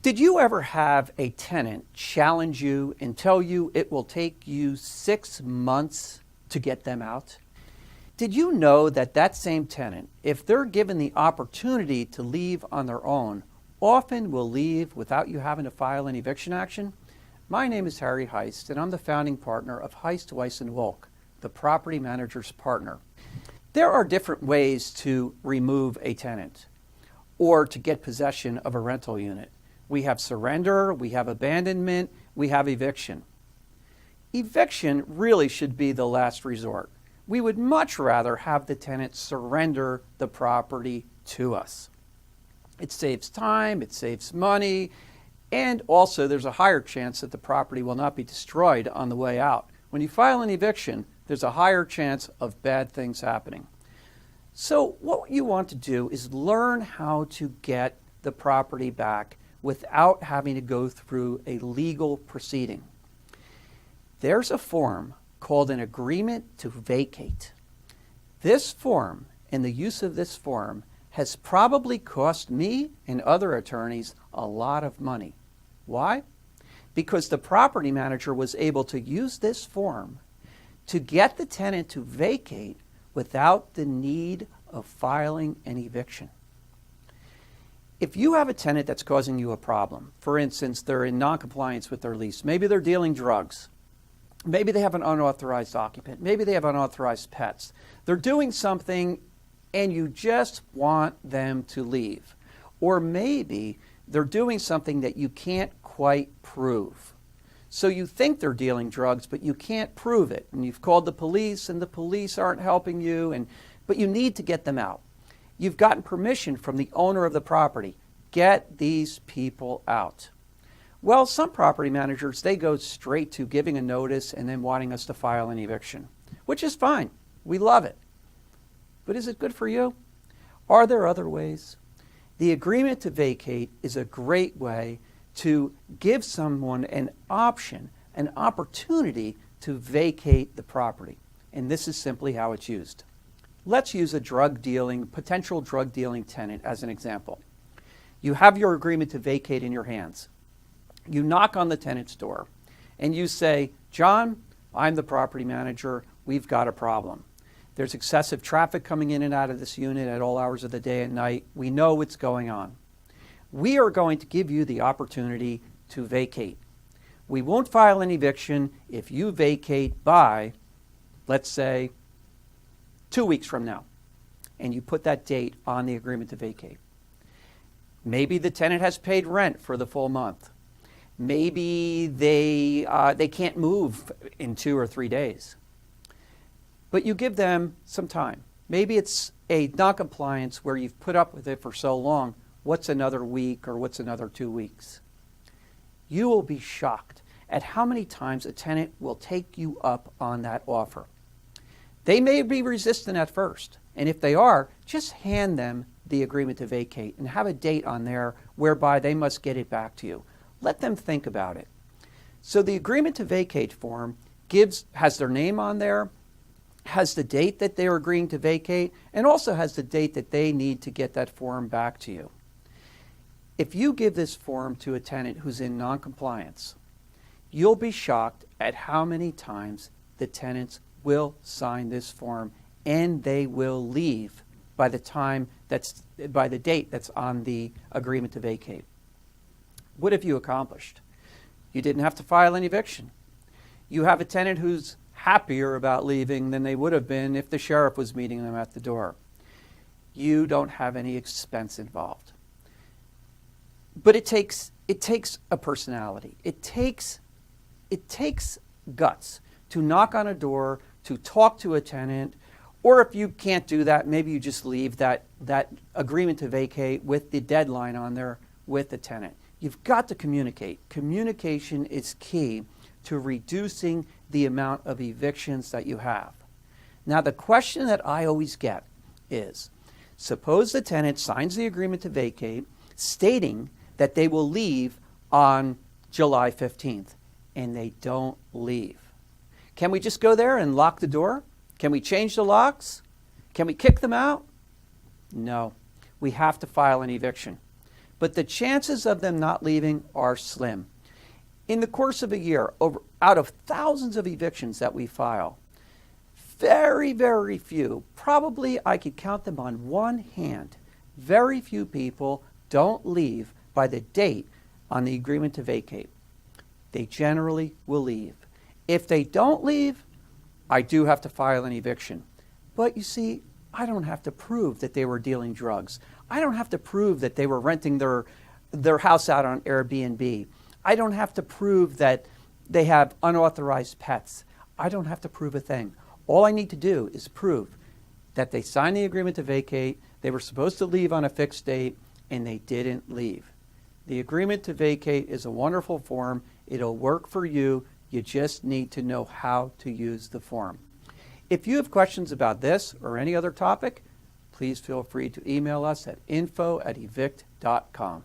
Did you ever have a tenant challenge you and tell you it will take you 6 months to get them out? Did you know that that same tenant, if they're given the opportunity to leave on their own, often will leave without you having to file an eviction action? My name is Harry Heist, and I'm the founding partner of Heist, Weisse Wolk, the property manager's partner. There are different ways to remove a tenant or to get possession of a rental unit. We have surrender, we have abandonment, we have eviction. Eviction really should be the last resort. We would much rather have the tenant surrender the property to us. It saves time, it saves money, and also there's a higher chance that the property will not be destroyed on the way out. When you file an eviction, there's a higher chance of bad things happening. So what you want to do is learn how to get the property back without having to go through a legal proceeding. There's a form called an agreement to vacate. This form and the use of this form has probably cost me and other attorneys a lot of money. Why? Because the property manager was able to use this form to get the tenant to vacate without the need of filing an eviction. If you have a tenant that's causing you a problem, for instance, they're in noncompliance with their lease, maybe they're dealing drugs, maybe they have an unauthorized occupant, maybe they have unauthorized pets, they're doing something and you just want them to leave. Or maybe they're doing something that you can't quite prove. So you think they're dealing drugs, but you can't prove it. And you've called the police and the police aren't helping you, but you need to get them out. You've gotten permission from the owner of the property. Get these people out. Well, some property managers, they go straight to giving a notice and then wanting us to file an eviction, which is fine. We love it. But is it good for you? Are there other ways? The agreement to vacate is a great way to give someone an option, an opportunity to vacate the property. And this is simply how it's used. Let's use a potential drug dealing tenant as an example. You have your agreement to vacate in your hands. You knock on the tenant's door and you say, "John, I'm the property manager. We've got a problem. There's excessive traffic coming in and out of this unit at all hours of the day and night. We know what's going on. We are going to give you the opportunity to vacate. We won't file an eviction if you vacate by, let's say, 2 weeks from now." And you put that date on the agreement to vacate. Maybe the tenant has paid rent for the full month. Maybe they can't move in 2 or 3 days. But you give them some time. Maybe it's a noncompliance where you've put up with it for so long. What's another week or what's another 2 weeks? You will be shocked at how many times a tenant will take you up on that offer. They may be resistant at first, and if they are, just hand them the agreement to vacate and have a date on there whereby they must get it back to you. Let them think about it. So the agreement to vacate form has their name on there, has the date that they're agreeing to vacate, and also has the date that they need to get that form back to you. If you give this form to a tenant who's in noncompliance, you'll be shocked at how many times the tenants will sign this form and they will leave by the date that's on the agreement to vacate. What have you accomplished? You didn't have to file an eviction. You have a tenant who's happier about leaving than they would have been if the sheriff was meeting them at the door. You don't have any expense involved. But it takes a personality. It takes guts to knock on a door, to talk to a tenant, or if you can't do that, maybe you just leave that agreement to vacate with the deadline on there with the tenant. You've got to communicate. Communication is key to reducing the amount of evictions that you have. Now, the question that I always get is, suppose the tenant signs the agreement to vacate stating that they will leave on July 15th, and they don't leave. Can we just go there and lock the door? Can we change the locks? Can we kick them out? No. We have to file an eviction. but the chances of them not leaving are slim. In the course of a year, out of thousands of evictions that we file, very, very few, probably I could count them on one hand, very few people don't leave by the date on the agreement to vacate. They generally will leave. If they don't leave, I do have to file an eviction. But you see, I don't have to prove that they were dealing drugs. I don't have to prove that they were renting their house out on Airbnb. I don't have to prove that they have unauthorized pets. I don't have to prove a thing. All I need to do is prove that they signed the agreement to vacate, they were supposed to leave on a fixed date, and they didn't leave. The agreement to vacate is a wonderful form. It'll work for you. You just need to know how to use the form. If you have questions about this or any other topic, please feel free to email us at info@evict.com.